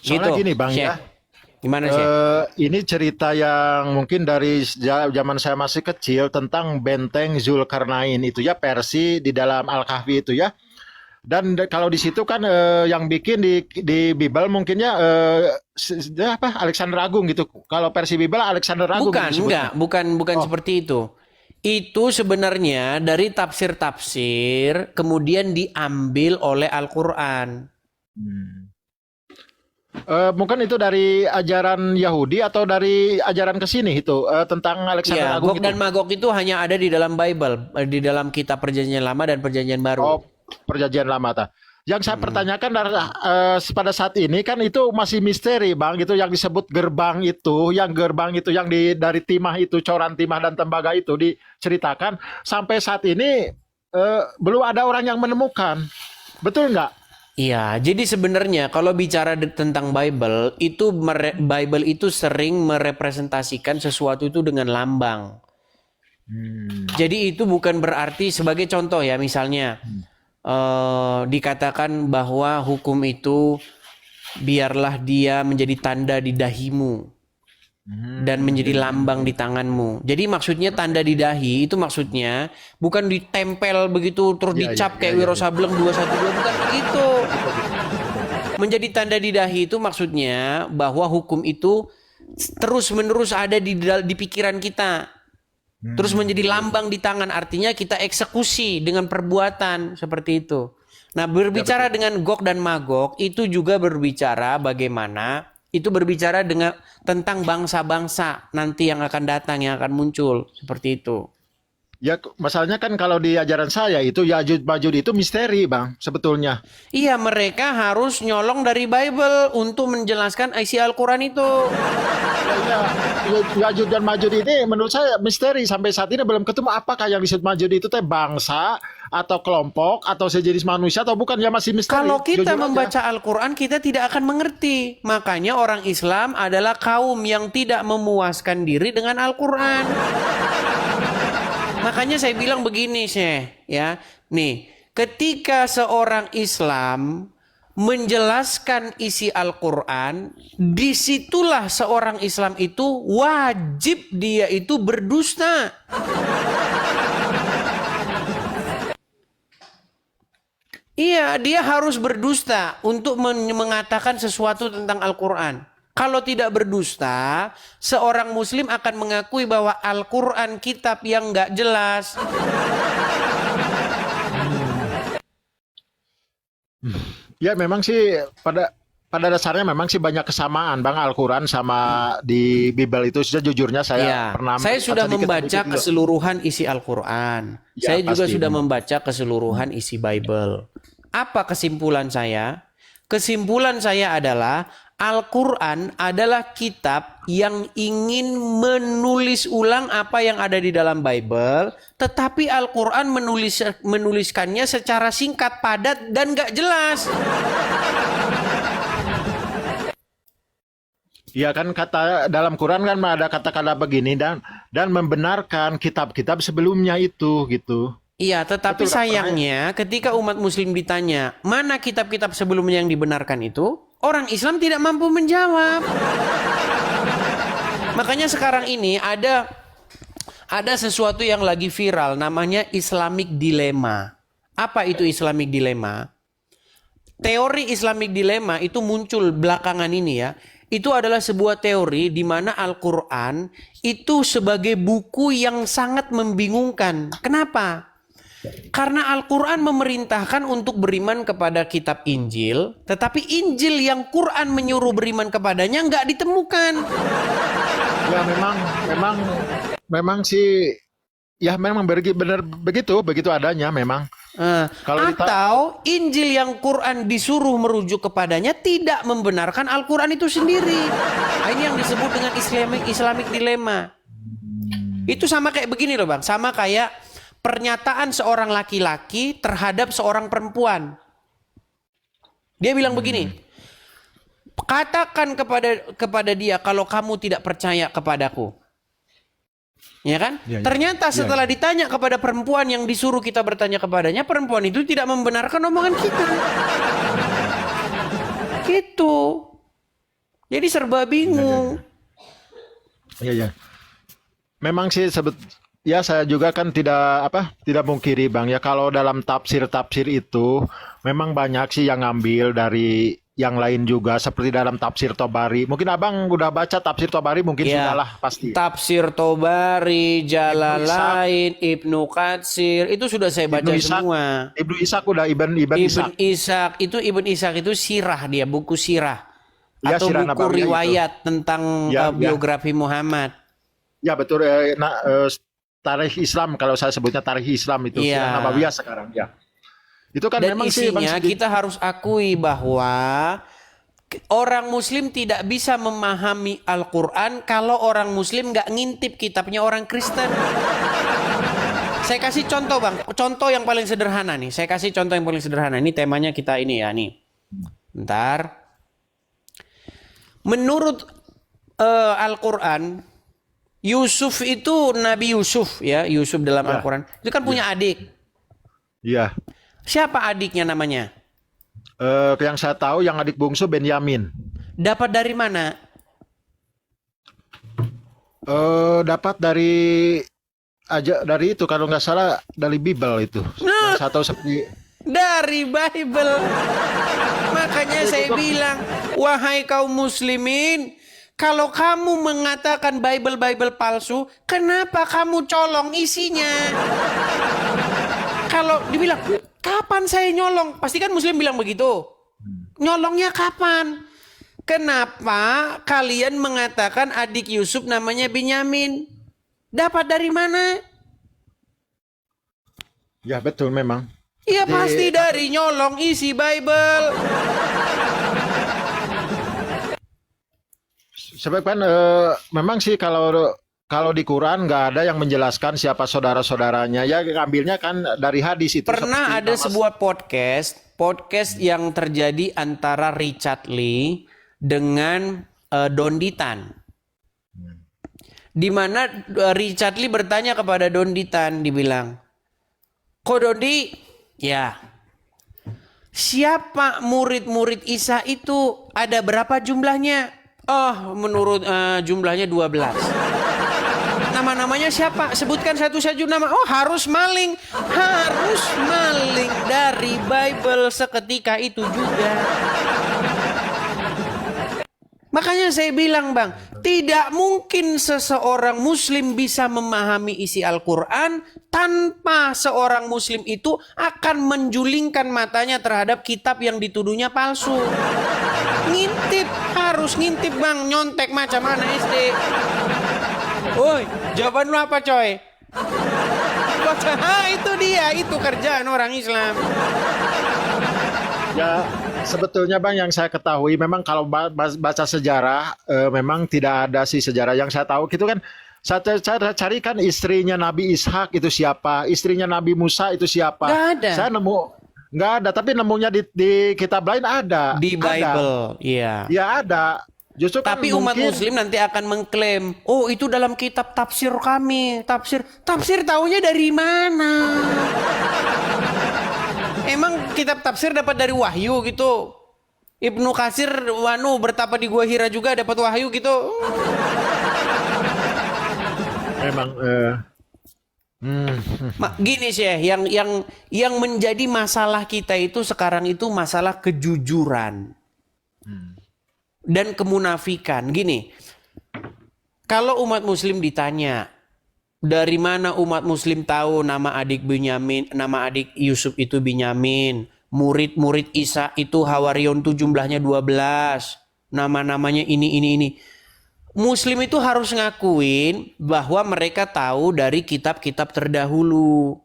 Soalnya Gitu, gini Bang Syekh. ya, Gimana, Syekh? ini cerita yang mungkin dari zaman saya masih kecil tentang benteng Zulkarnain itu ya, versi di dalam Al-Kahfi itu ya. Dan kalau di situ kan yang bikin di Bible mungkinnya apa Alexander Agung gitu. Kalau versi Bible Alexander Agung itu Bukan, disebutnya. enggak, bukan Oh, seperti itu. Itu sebenarnya dari tafsir-tafsir kemudian diambil oleh Al-Qur'an. hmm. Mungkin itu dari ajaran Yahudi atau dari ajaran ke sini itu tentang Alexander Iya, Agung Gog itu. dan Magog itu hanya ada di dalam Bible, di dalam kitab Perjanjian Lama dan Perjanjian Baru. Oh, perjanjian lama ta. Yang saya Mm-mm. pertanyakan pada saat ini kan itu masih misteri, Bang. Itu yang disebut gerbang itu yang dari timah itu, coran timah dan tembaga itu diceritakan sampai saat ini belum ada orang yang menemukan. Betul nggak? Iya, jadi sebenarnya kalau bicara tentang Bible, itu Bible itu sering merepresentasikan sesuatu itu dengan lambang. Hmm. Jadi itu bukan berarti sebagai contoh ya, misalnya dikatakan bahwa hukum itu biarlah dia menjadi tanda di dahimu dan Iya, menjadi iya. lambang di tanganmu. Jadi maksudnya tanda di dahi itu maksudnya bukan ditempel begitu terus Iya, iya, dicap iya, kayak iya, Wiro iya. Sableng 212, bukan begitu. Betul, betul, betul. Menjadi tanda di dahi itu maksudnya bahwa hukum itu terus-menerus ada di pikiran kita. Terus menjadi Iya, iya. lambang di tangan, artinya kita eksekusi dengan perbuatan seperti itu. Nah, Ya, betul, berbicara betul. dengan Gog dan Magog itu juga berbicara bagaimana itu berbicara dengan tentang bangsa-bangsa nanti yang akan datang, yang akan muncul seperti itu. Ya, masalahnya kan kalau di ajaran saya itu Yajud Majud itu misteri, Bang, sebetulnya. Iya, mereka harus nyolong dari Bible untuk menjelaskan isi Al-Quran itu. Ya, iya. Yajud dan Majud ini menurut saya misteri sampai saat ini belum ketemu apakah yang disebut Majud itu teh bangsa atau kelompok atau sejenis manusia atau bukan ya masih misteri. Kalau kita Jujur aja. membaca Al-Quran, kita tidak akan mengerti. Makanya orang Islam adalah kaum yang tidak memuaskan diri dengan Al-Quran. Makanya saya bilang begini, Syekh, ya. Nih, ketika seorang Islam menjelaskan isi Al-Quran, disitulah seorang Islam itu wajib dia itu berdusta. Iya, dia harus berdusta untuk mengatakan sesuatu tentang Al-Quran. Kalau tidak berdusta, seorang muslim akan mengakui bahwa Al-Quran kitab yang nggak jelas. Ya memang sih pada pada dasarnya memang sih banyak kesamaan Bang Al-Quran sama di Bible itu sejujurnya saya Iya, pernah saya melihat sudah sedikit-sedikit membaca juga. keseluruhan isi Al-Quran. Ya Saya juga pasti. sudah membaca keseluruhan isi Bible. Apa kesimpulan saya? Kesimpulan saya adalah Al-Quran adalah kitab yang ingin menulis ulang apa yang ada di dalam Bible, tetapi Al-Quran menuliskannya secara singkat, padat, dan gak jelas. Iya kan kata dalam Quran kan ada kata-kata begini dan membenarkan kitab-kitab sebelumnya itu gitu. Iya, tetapi Betul kan Bang? sayangnya ketika umat muslim ditanya, mana kitab-kitab sebelumnya yang dibenarkan itu? Orang Islam tidak mampu menjawab. Makanya sekarang ini ada sesuatu yang lagi viral namanya Islamic Dilemma. Apa itu Islamic Dilemma? Teori Islamic Dilemma itu muncul belakangan ini ya. Itu adalah sebuah teori di mana Al-Quran itu sebagai buku yang sangat membingungkan. Kenapa? Karena Al-Quran memerintahkan untuk beriman kepada kitab Injil, tetapi Injil yang Quran menyuruh beriman kepadanya nggak ditemukan. Ya memang memang memang sih ya memang benar begitu begitu adanya memang. Kalau Atau Injil yang Quran disuruh merujuk kepadanya tidak membenarkan Al-Quran itu sendiri. Ini yang disebut dengan Islamic Dilemma. Itu sama kayak begini loh Bang, sama kayak pernyataan seorang laki-laki terhadap seorang perempuan. Dia bilang begini, katakan kepada dia kalau kamu tidak percaya kepadaku. Ya kan? ya, ya, Ternyata ya, setelah ya. ditanya kepada perempuan yang disuruh kita bertanya kepadanya, perempuan itu tidak membenarkan omongan kita. Gitu. Jadi serba bingung. Iya, iya. Memang sih ya saya juga kan tidak mungkiri Bang ya kalau dalam tafsir-tafsir itu memang banyak sih yang ngambil dari yang lain juga seperti dalam tafsir Tobari. Mungkin Abang udah baca tafsir Tobari mungkin Ya, sudahlah pasti. Tafsir Tobari, Ibnu Ishaq, Jalalain, Ibnu Katsir, itu sudah saya Ibnu baca Ishaq, semua. Ibnu Ishaq udah Ibn Ibn Ishaq. Ibn Ishaq itu sirah dia, buku sirah Ya atau Sirah buku Nabawiyah itu. riwayat tentang Ya, ya. biografi Muhammad. Ya betul tarikh Islam kalau saya sebutnya tarikh Islam itu Sirah Iya. Nabawiyah sekarang ya. Itu kan Dan memang sih Bang isinya Sidi. kita harus akui bahwa orang Muslim tidak bisa memahami Al-Quran kalau orang Muslim nggak ngintip kitabnya orang Kristen. Saya kasih contoh bang, contoh yang paling sederhana nih. Saya kasih contoh yang paling sederhana. Ini temanya kita ini ya nih. Bentar. Menurut Al-Quran, Yusuf itu Nabi Yusuf ya, Yusuf dalam Ya, Al-Quran. Itu kan punya adik. iya. Siapa adiknya namanya? Yang saya tahu yang adik bungsu Benyamin. Dapat dari mana? Dapat dari itu kalau nggak salah dari Bible itu. Yang saya tahu seperti Dari Bible. Makanya saya bilang, wahai kaum muslimin, kalau kamu mengatakan Bible palsu, kenapa kamu colong isinya? Kalau dibilang, kapan saya nyolong? Pasti kan muslim bilang begitu. Nyolongnya kapan? Kenapa kalian mengatakan adik Yusuf namanya Binyamin? Dapat dari mana? ya betul memang. Ya pasti dari nyolong isi Bible. Sebab kan memang sih kalau di Quran nggak ada yang menjelaskan siapa saudara-saudaranya. Ya ngambilnya kan dari hadis itu. Pernah Seperti ada sebuah podcast yang terjadi antara Richard Lee dengan Don Ditan. Di mana Richard Lee bertanya kepada Don Ditan, dibilang, "Kok Dondi, ya, siapa murid-murid Isa itu? Ada berapa jumlahnya?" Oh, menurut jumlahnya 12. Nama-namanya siapa? Sebutkan satu saja nama. Oh, harus maling. Harus maling dari Bible seketika itu juga. Makanya saya bilang bang, tidak mungkin seseorang muslim bisa memahami isi Al-Quran tanpa seorang muslim itu akan menjulingkan matanya terhadap kitab yang dituduhnya palsu. Ngintip, harus ngintip bang, nyontek macam mana SD. Woi, jawaban lu apa coy? Itu dia, itu kerjaan orang Islam. Ya, sebetulnya Bang yang saya ketahui memang kalau baca sejarah memang tidak ada sih sejarah yang saya tahu gitu kan. Saya cari kan istrinya Nabi Ishak itu siapa, istrinya Nabi Musa itu siapa. Nggak ada. Saya nemu nggak ada, tapi nemunya di kitab lain ada. Di Ada. Bible, iya. Ya ada. Justru kan Tapi umat mungkin muslim nanti akan mengklaim, oh itu dalam kitab tafsir kami. Tafsir taunya dari mana? Emang kitab tafsir dapat dari wahyu gitu? Ibnu Katsir bertapa di Gua Hira juga dapat wahyu gitu. memang Gini sih yang menjadi masalah kita itu sekarang itu masalah kejujuran dan kemunafikan. Gini, kalau umat muslim ditanya, dari mana umat muslim tahu nama adik Yusuf itu Binyamin, murid-murid Isa itu Hawarion itu jumlahnya 12, nama-namanya ini. Muslim itu harus ngakuin bahwa mereka tahu dari kitab-kitab terdahulu.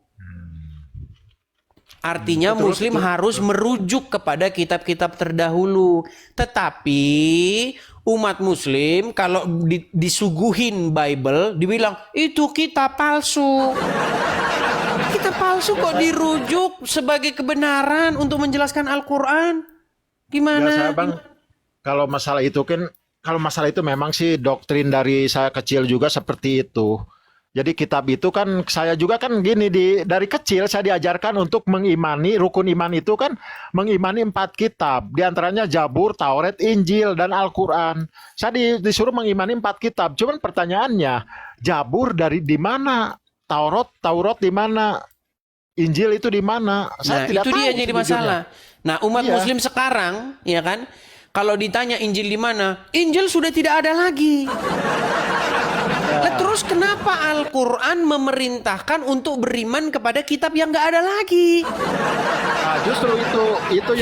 Artinya muslim harus merujuk kepada kitab-kitab terdahulu. Tetapi umat muslim kalau disuguhin Bible dibilang itu kitab palsu. Kitab palsu kok dirujuk sebagai kebenaran untuk menjelaskan Al-Quran? Gimana? biasa Bang kalau masalah itu memang sih doktrin dari saya kecil juga seperti itu. Jadi kitab itu kan saya juga kan gini dari kecil saya diajarkan untuk mengimani rukun iman itu kan mengimani 4 kitab. Di antaranya Zabur, Taurat, Injil dan Al-Qur'an. Saya disuruh mengimani 4 kitab. Cuman pertanyaannya, Zabur dari di mana? Taurat di mana? Injil itu di mana? Saya Nah, tidak itu tahu dia jadi sejujurnya. masalah. Nah, umat Iya. muslim sekarang, ya kan? Kalau ditanya Injil di mana? Injil sudah tidak ada lagi. Lah, terus kenapa Al-Quran memerintahkan untuk beriman kepada kitab yang nggak ada lagi? Nah, justru itu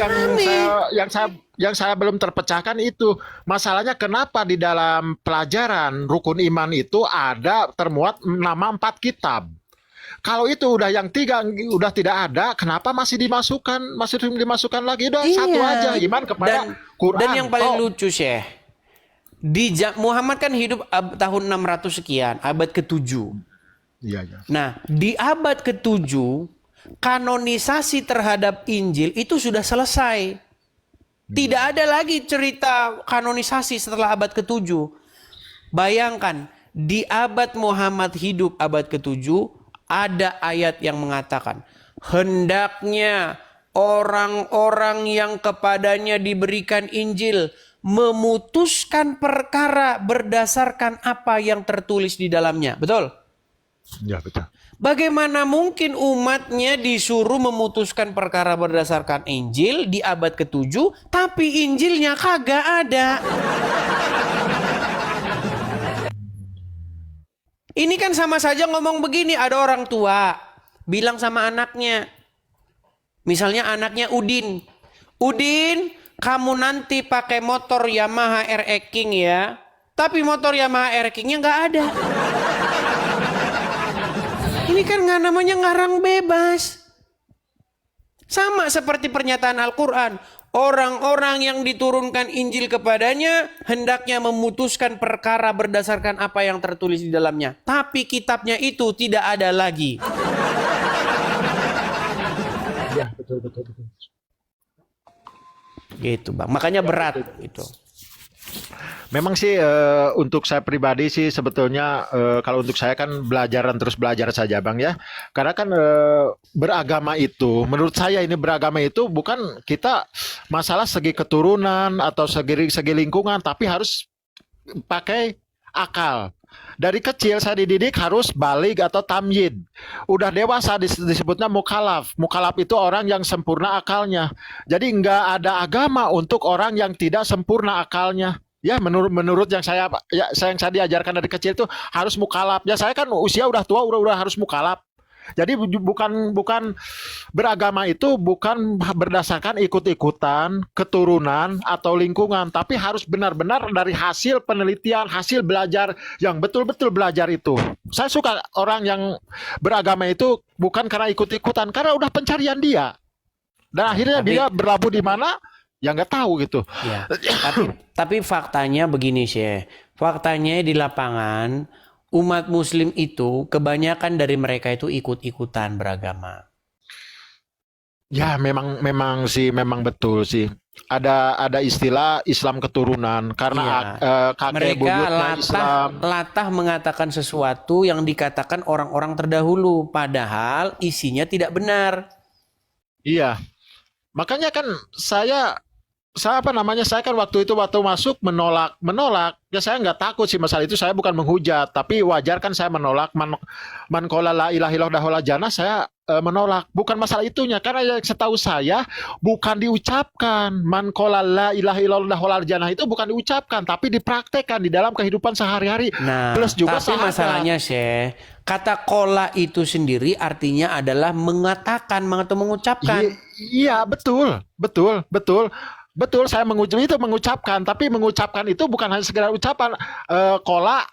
yang saya belum terpecahkan itu. Masalahnya kenapa di dalam pelajaran rukun iman itu ada termuat nama 4 kitab. Kalau itu udah yang 3 udah tidak ada, kenapa masih dimasukkan lagi? Udah satu aja, iman kepada Quran. Dan yang paling Oh, lucu, Syekh, Muhammad kan hidup tahun 600 sekian, abad ke-7. iya, iya. Nah, di abad ke-7, kanonisasi terhadap Injil itu sudah selesai. Tidak ada lagi cerita kanonisasi setelah abad ke-7. Bayangkan, di abad Muhammad hidup abad ke-7, ada ayat yang mengatakan, hendaknya orang-orang yang kepadanya diberikan Injil memutuskan perkara berdasarkan apa yang tertulis di dalamnya. Betul? Ya, betul. Bagaimana mungkin umatnya disuruh memutuskan perkara berdasarkan Injil di abad ke-7, tapi Injilnya kagak ada? Ini kan sama saja ngomong begini, ada orang tua bilang sama anaknya, misalnya anaknya Udin, Udin, kamu nanti pakai motor Yamaha RX King ya, tapi motor Yamaha RX Kingnya nggak ada. Ini kan nggak namanya ngarang bebas. Sama seperti pernyataan Al-Quran. Orang-orang yang diturunkan Injil kepadanya hendaknya memutuskan perkara berdasarkan apa yang tertulis di dalamnya. Tapi kitabnya itu tidak ada lagi. Ya, betul. Gitu, Bang. Makanya berat itu. Memang sih untuk saya pribadi sih sebetulnya kalau untuk saya kan terus belajar saja Bang ya. Karena kan beragama itu menurut saya ini beragama itu bukan kita masalah segi keturunan atau segi lingkungan tapi harus pakai akal. Dari kecil saya dididik harus balig atau tamyid. Udah dewasa disebutnya mukalaf. Mukalaf itu orang yang sempurna akalnya. Jadi nggak ada agama untuk orang yang tidak sempurna akalnya. Ya menurut yang saya diajarkan dari kecil itu harus mukalaf. Ya saya kan usia udah tua udah harus mukalaf. Jadi bukan beragama itu bukan berdasarkan ikut-ikutan, keturunan atau lingkungan, tapi harus benar-benar dari hasil penelitian, hasil belajar yang betul-betul belajar itu. Saya suka orang yang beragama itu bukan karena ikut-ikutan, karena udah pencarian dia. Dan akhirnya dia berlabuh di mana? Ya nggak tahu gitu. Ya, tapi faktanya begini sih. Faktanya di lapangan umat muslim itu kebanyakan dari mereka itu ikut-ikutan beragama. Ya memang betul sih. Ada istilah Islam keturunan karena kakek Mereka buyutnya Islam. latah mengatakan sesuatu yang dikatakan orang-orang terdahulu, padahal isinya tidak benar. Iya. Makanya kan saya kan waktu masuk menolak ya saya nggak takut sih masalah itu, saya bukan menghujat tapi wajar kan saya menolak man qala la ilaha illallah dakhala jannah, saya menolak bukan masalah itunya karena yang setahu saya bukan diucapkan man qala la ilaha illallah dakhala jannah itu bukan diucapkan tapi dipraktekkan di dalam kehidupan sehari-hari. Nah, Plus juga tapi masalahnya sih kata kola itu sendiri artinya adalah mengatakan atau mengucapkan. Iya betul saya mengucapkan tapi mengucapkan itu bukan hanya sekedar ucapan. Kola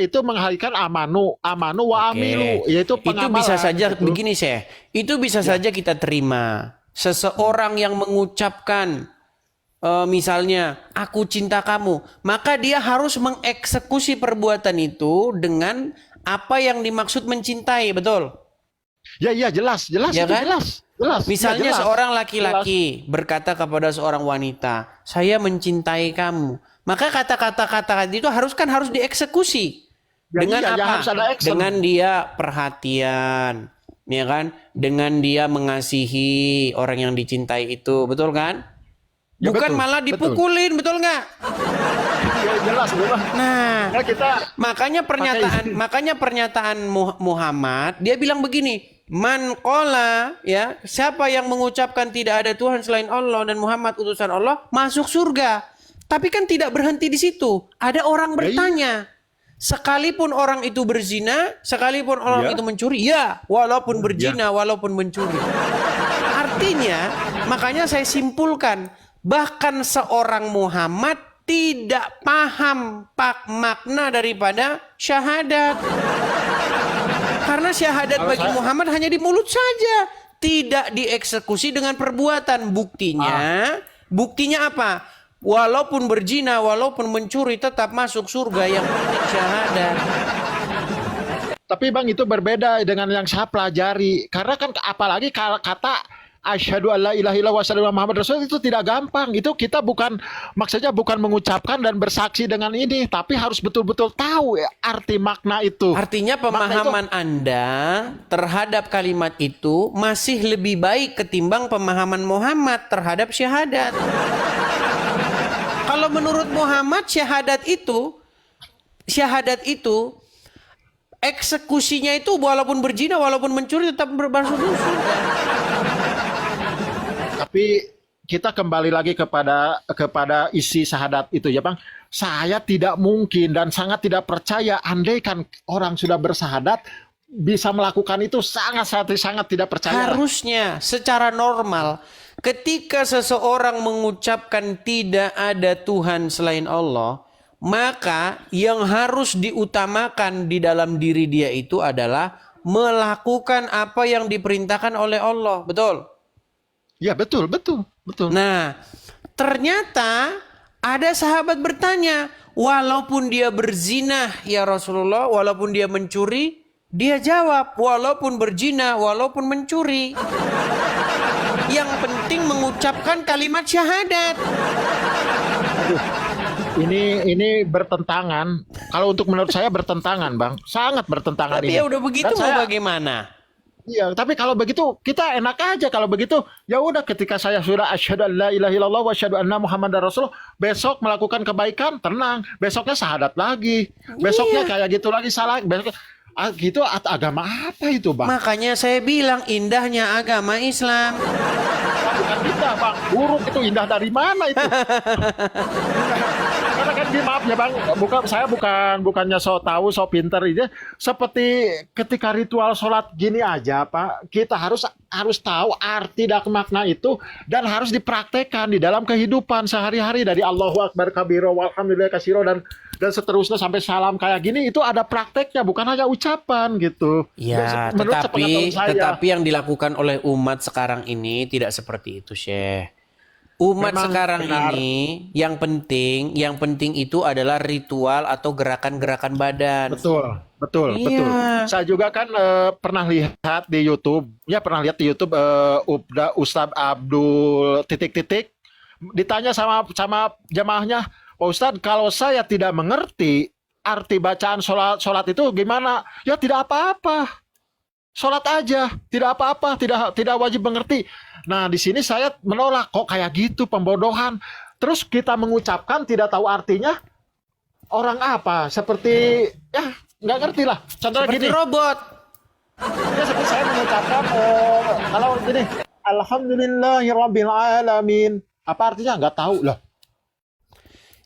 itu menghadirkan amanu wa amilu, yaitu Itu pengamalan. bisa saja gitu. begini sih. Itu bisa saja kita terima. Seseorang yang mengucapkan misalnya aku cinta kamu, maka dia harus mengeksekusi perbuatan itu dengan apa yang dimaksud mencintai, betul? Ya jelas Ya itu kan? jelas. Misalnya Ya, jelas. seorang laki-laki berkata kepada seorang wanita, saya mencintai kamu. Maka kata-kata itu harus dieksekusi. Ya Dengan iya, ya apa? harus ada action. Dengan dia perhatian, ya kan? Dengan dia mengasihi orang yang dicintai itu, betul kan? Ya, Bukan betul, malah betul. dipukulin, betul nggak? Ya, jelas memang. Nah, Ya, kita makanya pernyataan Muhammad, dia bilang begini, man qala, ya, siapa yang mengucapkan tidak ada Tuhan selain Allah dan Muhammad utusan Allah, masuk surga. Tapi kan tidak berhenti di situ. Ada orang bertanya, sekalipun orang itu berzina, sekalipun orang Ya. itu mencuri, ya, walaupun berzina, walaupun mencuri. Artinya, makanya saya simpulkan, bahkan seorang Muhammad tidak paham makna daripada syahadat. Karena syahadat bagi Muhammad hanya di mulut saja, tidak dieksekusi dengan perbuatan. Buktinya apa? Walaupun berzina, walaupun mencuri, tetap masuk surga. Yang penting syahadat. Tapi Bang, itu berbeda dengan yang saya pelajari. Karena kan apalagi kalau kata asyhadu alla ilaha illallah wa asyhadu anna Muhammad Rasul itu tidak gampang. Itu kita maksudnya bukan mengucapkan dan bersaksi dengan ini, tapi harus betul-betul tahu arti makna itu. Artinya pemahaman Anda terhadap kalimat itu masih lebih baik ketimbang pemahaman Muhammad terhadap syahadat. Kalau menurut Muhammad syahadat itu eksekusinya itu walaupun berzina, walaupun mencuri tetap bermasuk surga. Tapi kita kembali lagi kepada isi syahadat itu ya Bang. Saya tidak mungkin dan sangat tidak percaya andaikan orang sudah bersahadat bisa melakukan itu, sangat tidak percaya. Harusnya secara normal ketika seseorang mengucapkan tidak ada Tuhan selain Allah, maka yang harus diutamakan di dalam diri dia itu adalah melakukan apa yang diperintahkan oleh Allah. Betul? Ya, betul. Nah, ternyata ada sahabat bertanya, walaupun dia berzina ya Rasulullah, walaupun dia mencuri, dia jawab, walaupun berzina, walaupun mencuri, yang penting mengucapkan kalimat syahadat. Aduh, ini bertentangan. Kalau untuk menurut saya bertentangan, Bang. Sangat bertentangan. Tapi ini. ya udah begitu Dan mau bagaimana? Iya, tapi kalau begitu kita enak aja kalau begitu. Ya udah, ketika saya sudah asyhadu alla ilaha illallah wa asyhadu anna Muhammadar Rasul, besok melakukan kebaikan, tenang. Besoknya syahadat lagi. Besoknya kayak gitu lagi salah. Besoknya gitu, agama apa itu, Bang? Makanya saya bilang indahnya agama Islam. Bukan indah, Bang. Buruk itu, indah dari mana itu? Karena kan maaf ya Bang, saya bukannya so tahu, so pinter ini. Seperti ketika ritual sholat gini aja Pak, kita harus tahu arti dan makna itu dan harus dipraktekkan di dalam kehidupan sehari-hari, dari Allahu Akbar kabiro walhamdulillah kasiro dan seterusnya sampai salam kayak gini, itu ada prakteknya, bukan hanya ucapan gitu. Ya, tetapi yang dilakukan oleh umat sekarang ini tidak seperti itu, Syekh. Umat Memang sekarang benar. ini yang penting itu adalah ritual atau gerakan-gerakan badan. Betul. Saya juga kan pernah lihat di YouTube, Ustadz Abdul titik-titik ditanya sama jamaahnya, Pak Ustadz, kalau saya tidak mengerti arti bacaan sholat itu gimana? Ya tidak apa-apa. Sholat aja, tidak apa-apa, tidak wajib mengerti. Nah, di sini saya menolak, kok kayak gitu, pembodohan. Terus kita mengucapkan tidak tahu artinya, orang apa? Seperti ya nggak ngerti lah. Contohnya Seperti gini, robot. ya seperti saya mengucapkan kalau gini, Alhamdulillahirabbil alamin. Apa artinya? Nggak tahu lah.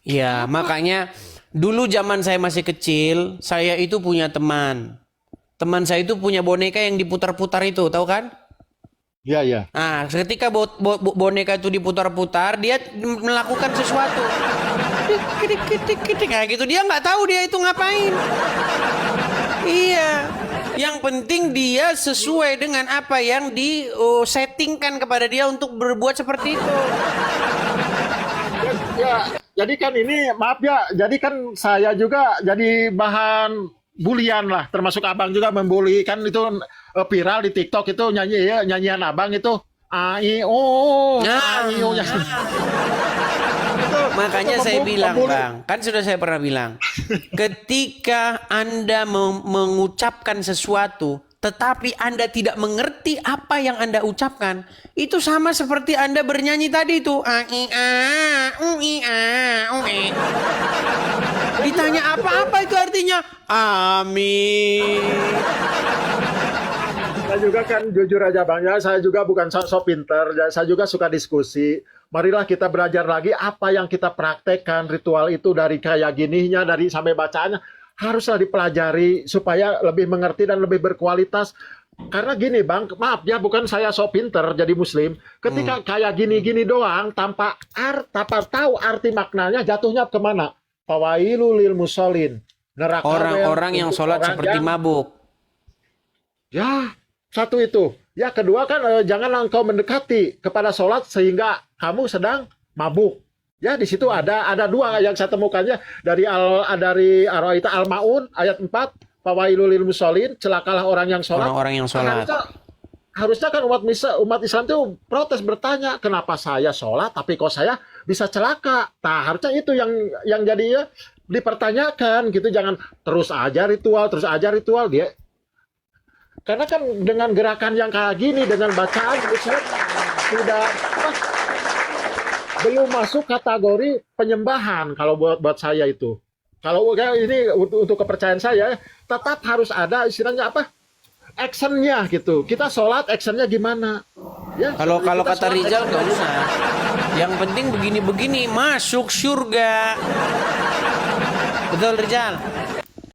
Ya, makanya dulu zaman saya masih kecil, saya itu punya teman. Teman saya itu punya boneka yang diputar-putar itu, tahu kan? Iya. Nah, ketika boneka itu diputar-putar, dia melakukan sesuatu. Kayak gitu, dia nggak tahu dia itu ngapain. Iya. Yang penting dia sesuai dengan apa yang disettingkan kepada dia untuk berbuat seperti itu. Ya, jadi kan ini maaf ya, jadi kan saya juga jadi bahan bulian lah, termasuk abang juga membuli kan, itu viral di TikTok itu nyanyian abang itu AIO. Itu Makanya saya bilang, Bang, kan sudah saya pernah bilang, ketika Anda mengucapkan sesuatu, tetapi Anda tidak mengerti apa yang Anda ucapkan, itu sama seperti Anda bernyanyi tadi itu. Ditanya apa itu artinya? Amin. Saya juga kan jujur aja Bang ya, saya juga bukan sok pinter, saya juga suka diskusi. Marilah kita belajar lagi apa yang kita praktekkan ritual itu dari kayak gininya, dari sampai bacaannya haruslah dipelajari supaya lebih mengerti dan lebih berkualitas. Karena gini Bang, maaf ya bukan saya sok pinter jadi muslim. Ketika kayak gini-gini doang tanpa tahu arti maknanya jatuhnya kemana? Fawailul lil musholin. Neraka Orang-orang yang sholat seperti mabuk. Ya, satu itu. Ya, kedua kan jangan engkau mendekati kepada sholat sehingga kamu sedang mabuk. Ya, di situ ada dua yang saya temukannya dari Ar-Ra'aita Al-Maun ayat 4, fawailul lil musholin, celakalah orang yang sholat. Orang-orang yang sholat. Harusnya kan umat Islam itu protes bertanya, kenapa saya sholat tapi kok saya bisa celaka? Nah, harusnya itu yang jadi ya dipertanyakan gitu, jangan terus aja ritual dia. Karena kan dengan gerakan yang kayak gini, dengan bacaan misalnya sudah belum masuk kategori penyembahan kalau buat saya itu. Kalau ini untuk kepercayaan saya tetap harus ada istilahnya apa? Actionnya gitu. Kita sholat actionnya gimana? Ya, Kalau kata Rizal nggak usah. Yang penting begini-begini masuk surga. Betul Rizal?